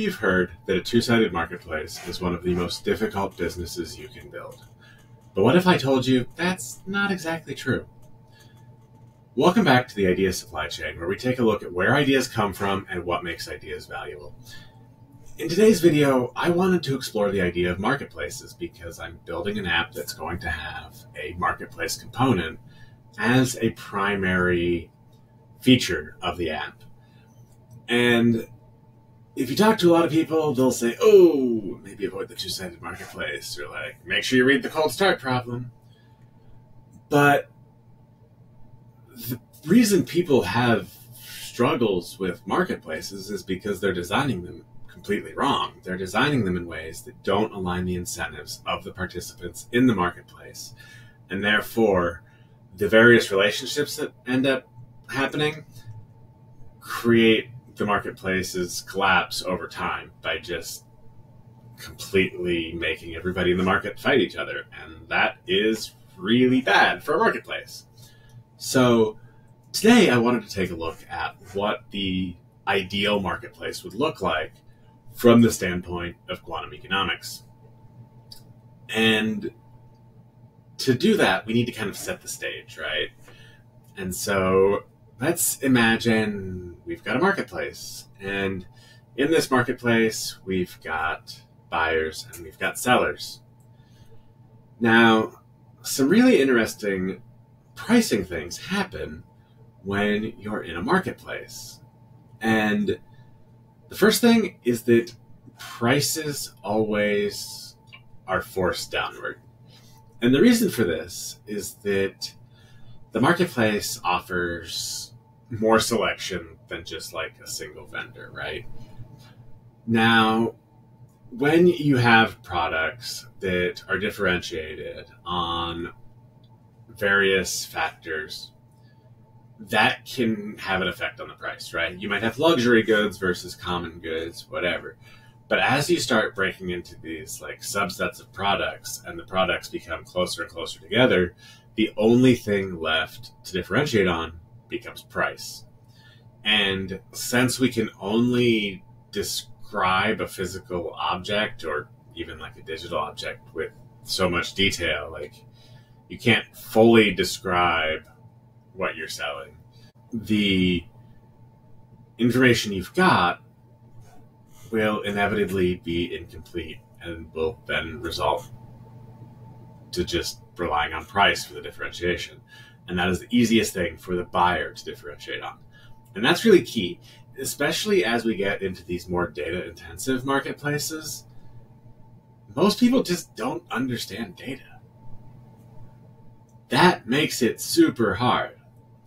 you've heard that a two-sided marketplace is one of the most difficult businesses you can build. But what if I told you that's not exactly true? Welcome back to the Idea Supply Chain, where we take a look at where ideas come from and what makes ideas valuable. In today's video, I wanted to explore the idea of marketplaces because I'm building an app that's going to have a marketplace component as a primary feature of the app. And if you talk to a lot of people, they'll say, oh, maybe avoid the two-sided marketplace, or like, make sure you read the cold start problem. But the reason people have struggles with marketplaces is because they're designing them completely wrong. They're designing them in ways that don't align the incentives of the participants in the marketplace. And therefore, the various relationships that end up happening create the marketplace's collapse over time by just completely making everybody in the market fight each other. And that is really bad for a marketplace. So today I wanted to take a look at what the ideal marketplace would look like from the standpoint of quantum economics. And to do that, we need to kind of set the stage, right? And so let's imagine we've got a marketplace, and in this marketplace, we've got buyers and we've got sellers. Now, some really interesting pricing things happen when you're in a marketplace. And the first thing is that prices always are forced downward. And the reason for this is that the marketplace offers more selection than just like a single vendor, right? Now, when you have products that are differentiated on various factors, that can have an effect on the price, right? You might have luxury goods versus common goods, whatever. But as you start breaking into these like subsets of products and the products become closer and closer together, the only thing left to differentiate on becomes price. And since we can only describe a physical object or even like a digital object with so much detail, like you can't fully describe what you're selling. The information you've got will inevitably be incomplete and will then result to just relying on price for the differentiation. And that is the easiest thing for the buyer to differentiate on. And that's really key, especially as we get into these more data-intensive marketplaces. Most people just don't understand data. That makes it super hard.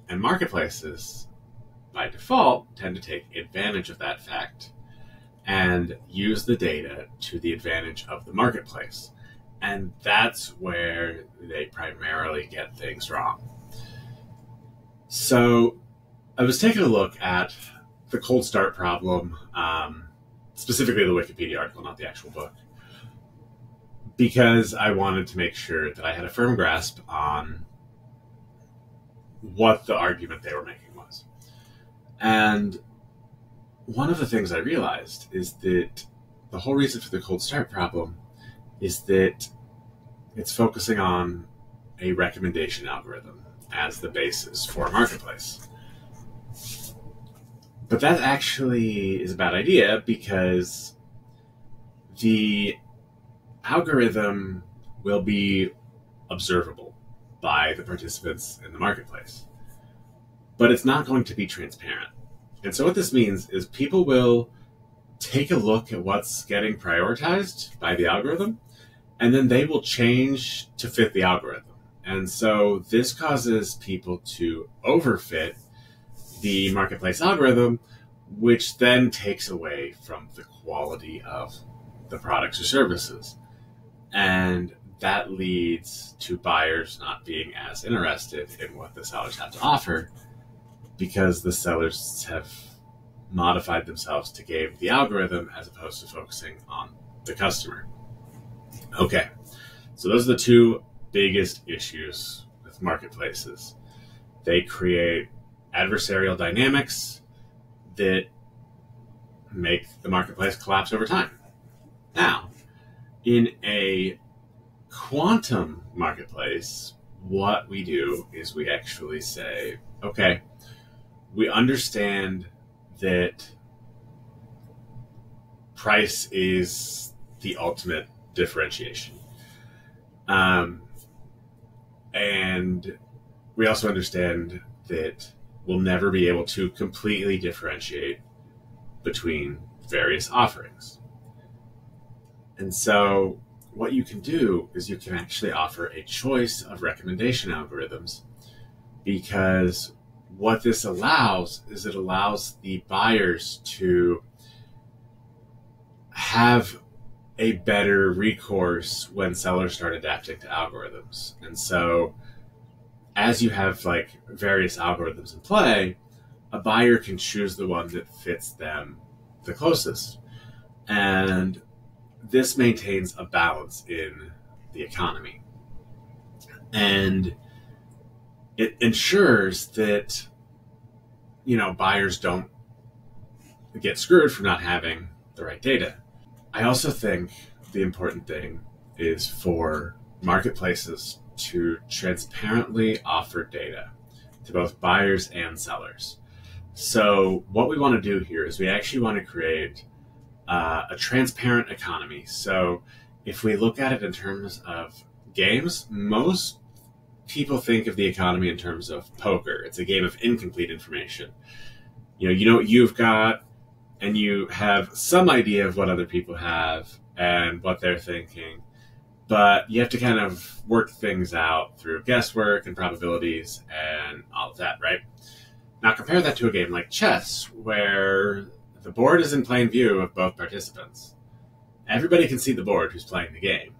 And marketplaces, by default, tend to take advantage of that fact and use the data to the advantage of the marketplace. And that's where they primarily get things wrong. So I was taking a look at the cold start problem, specifically the Wikipedia article, not the actual book, because I wanted to make sure that I had a firm grasp on what the argument they were making was. And one of the things I realized is that the whole reason for the cold start problem is that it's focusing on a recommendation algorithm as the basis for a marketplace. But that actually is a bad idea because the algorithm will be observable by the participants in the marketplace, but it's not going to be transparent. And so what this means is people will take a look at what's getting prioritized by the algorithm, and then they will change to fit the algorithm. And so this causes people to overfit the marketplace algorithm, which then takes away from the quality of the products or services. And that leads to buyers not being as interested in what the sellers have to offer because the sellers have modified themselves to game the algorithm as opposed to focusing on the customer. Okay, so those are the two biggest issues with marketplaces. They create adversarial dynamics that make the marketplace collapse over time. Now, in a quantum marketplace, what we do is we actually say, okay, we understand that price is the ultimate differentiation. And we also understand that we'll never be able to completely differentiate between various offerings. And so what you can do is you can actually offer a choice of recommendation algorithms, because what this allows is it allows the buyers to have a better recourse when sellers start adapting to algorithms. And so as you have like various algorithms in play, a buyer can choose the one that fits them the closest. And this maintains a balance in the economy. And it ensures that, buyers don't get screwed for not having the right data. I also think the important thing is for marketplaces to transparently offer data to both buyers and sellers. So what we want to do here is we actually want to create a transparent economy. So if we look at it in terms of games, most people think of the economy in terms of poker. It's a game of incomplete information. You know what you've got, and you have some idea of what other people have and what they're thinking, but you have to kind of work things out through guesswork and probabilities and all of that, right? Now compare that to a game like chess, where the board is in plain view of both participants. Everybody can see the board who's playing the game.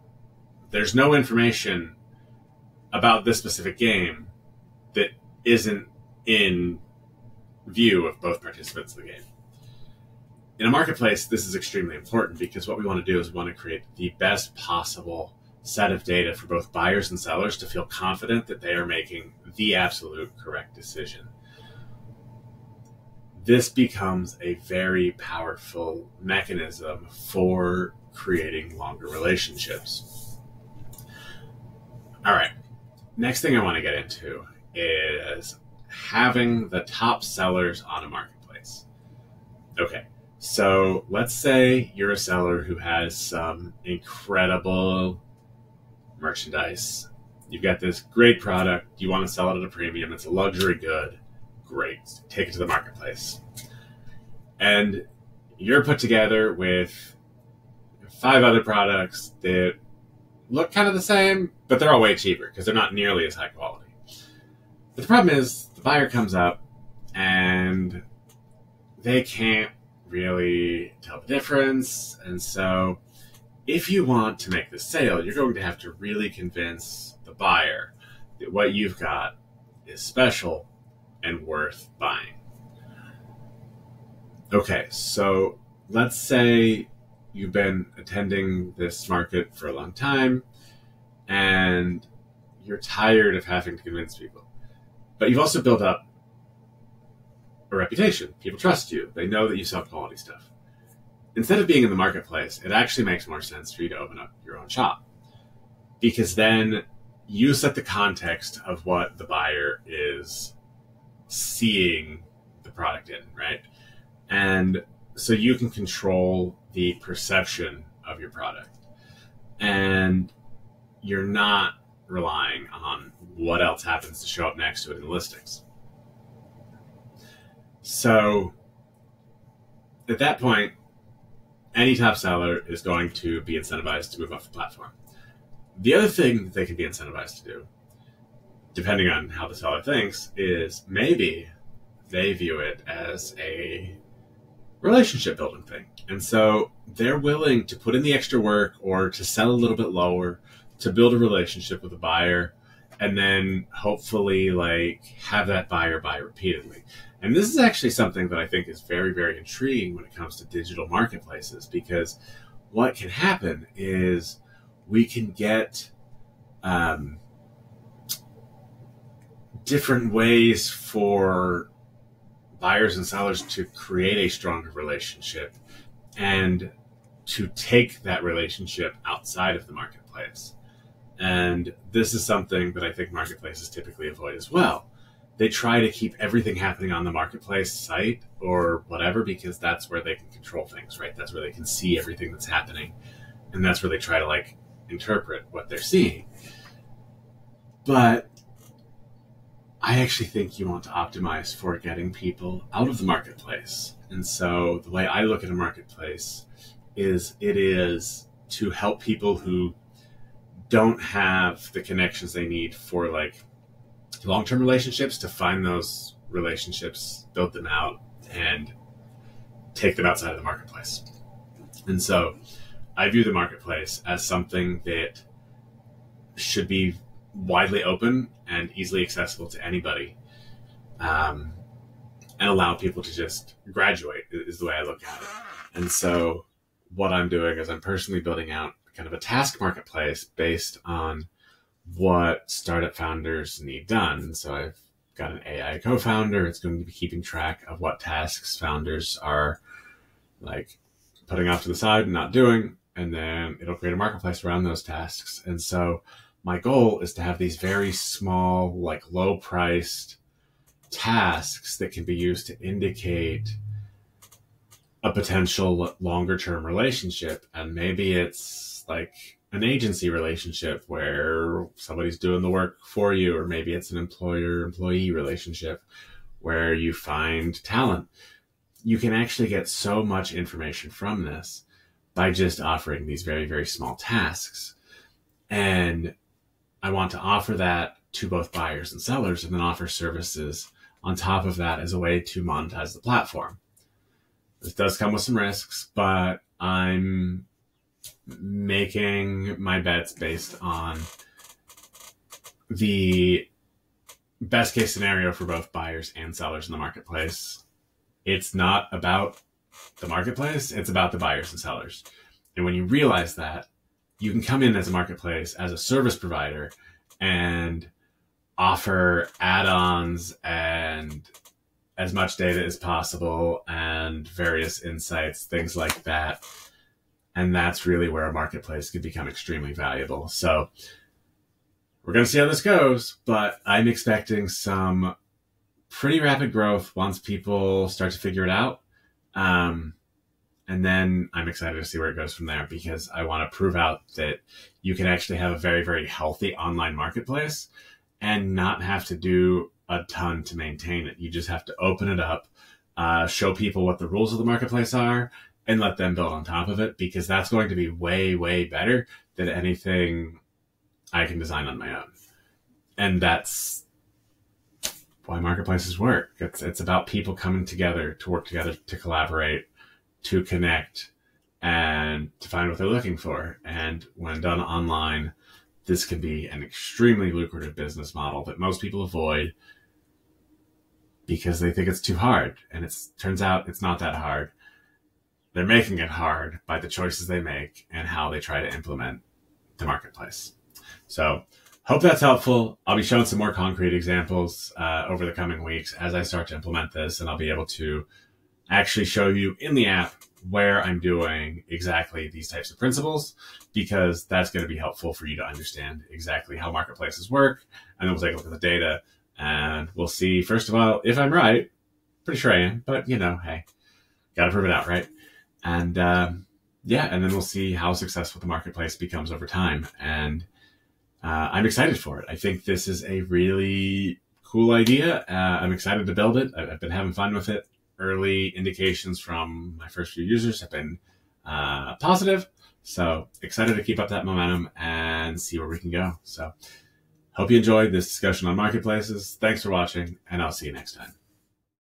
There's no information about this specific game that isn't in view of both participants of the game. In a marketplace, this is extremely important, because what we want to do is we want to create the best possible set of data for both buyers and sellers to feel confident that they are making the absolute correct decision. This becomes a very powerful mechanism for creating longer relationships. All right, next thing I want to get into is having the top sellers on a marketplace. Okay, so let's say you're a seller who has some incredible merchandise. You've got this great product. You want to sell it at a premium. It's a luxury good. Great. Take it to the marketplace. And you're put together with 5 other products that look kind of the same, but they're all way cheaper because they're not nearly as high quality. But the problem is the buyer comes up and they can't really tell the difference. And so if you want to make the sale, you're going to have to really convince the buyer that what you've got is special and worth buying. Okay, so let's say you've been attending this market for a long time and you're tired of having to convince people. But you've also built up a reputation. People trust you. They know that you sell quality stuff. Instead of being in the marketplace, it actually makes more sense for you to open up your own shop, because then you set the context of what the buyer is seeing the product in, right? And so you can control the perception of your product, and you're not relying on what else happens to show up next to it in the listings. So at that point, any top seller is going to be incentivized to move off the platform. The other thing that they can be incentivized to do, depending on how the seller thinks, is maybe they view it as a relationship building thing. And so they're willing to put in the extra work or to sell a little bit lower to build a relationship with a buyer, and then hopefully like have that buyer buy repeatedly. And this is actually something that I think is very, very intriguing when it comes to digital marketplaces, because what can happen is we can get different ways for buyers and sellers to create a stronger relationship and to take that relationship outside of the marketplace. And this is something that I think marketplaces typically avoid as well. They try to keep everything happening on the marketplace site or whatever, because that's where they can control things, right? That's where they can see everything that's happening. And that's where they try to like interpret what they're seeing. But I actually think you want to optimize for getting people out of the marketplace. And so the way I look at a marketplace is it is to help people who don't have the connections they need for like long-term relationships, to find those relationships, build them out, and take them outside of the marketplace. And so I view the marketplace as something that should be widely open and easily accessible to anybody, and allow people to just graduate is the way I look at it. And so what I'm doing is I'm personally building out kind of a task marketplace based on what startup founders need done. And so I've got an AI co-founder. It's going to be keeping track of what tasks founders are like putting off to the side and not doing. And then it'll create a marketplace around those tasks. And so my goal is to have these very small, like low priced tasks that can be used to indicate a potential longer term relationship. And maybe it's like an agency relationship where somebody's doing the work for you, or maybe it's an employer-employee relationship where you find talent. You can actually get so much information from this by just offering these very, very small tasks. And I want to offer that to both buyers and sellers, and then offer services on top of that as a way to monetize the platform. This does come with some risks, but I'm making my bets based on the best case scenario for both buyers and sellers in the marketplace. It's not about the marketplace, it's about the buyers and sellers. And when you realize that, you can come in as a marketplace, as a service provider, and offer add-ons and as much data as possible and various insights, things like that. And that's really where a marketplace could become extremely valuable. So we're going to see how this goes, but I'm expecting some pretty rapid growth once people start to figure it out. And then I'm excited to see where it goes from there, because I want to prove out that you can actually have a very, very healthy online marketplace and not have to do a ton to maintain it. You just have to open it up, show people what the rules of the marketplace are, and let them build on top of it, because that's going to be way, way better than anything I can design on my own. And that's why marketplaces work. It's about people coming together, to work together, to collaborate, to connect, and to find what they're looking for. And when done online, this can be an extremely lucrative business model that most people avoid because they think it's too hard. And it turns out it's not that hard. They're making it hard by the choices they make and how they try to implement the marketplace. So hope that's helpful. I'll be showing some more concrete examples over the coming weeks as I start to implement this, and I'll be able to actually show you in the app where I'm doing exactly these types of principles, because that's going to be helpful for you to understand exactly how marketplaces work. And then we'll take a look at the data and we'll see, first of all, if I'm right. Pretty sure I am, but you know, hey, got to prove it out, right? And yeah, and then we'll see how successful the marketplace becomes over time. And I'm excited for it. I think this is a really cool idea. I'm excited to build it. I've been having fun with it. Early indications from my first few users have been positive. So excited to keep up that momentum and see where we can go. So hope you enjoyed this discussion on marketplaces. Thanks for watching, and I'll see you next time.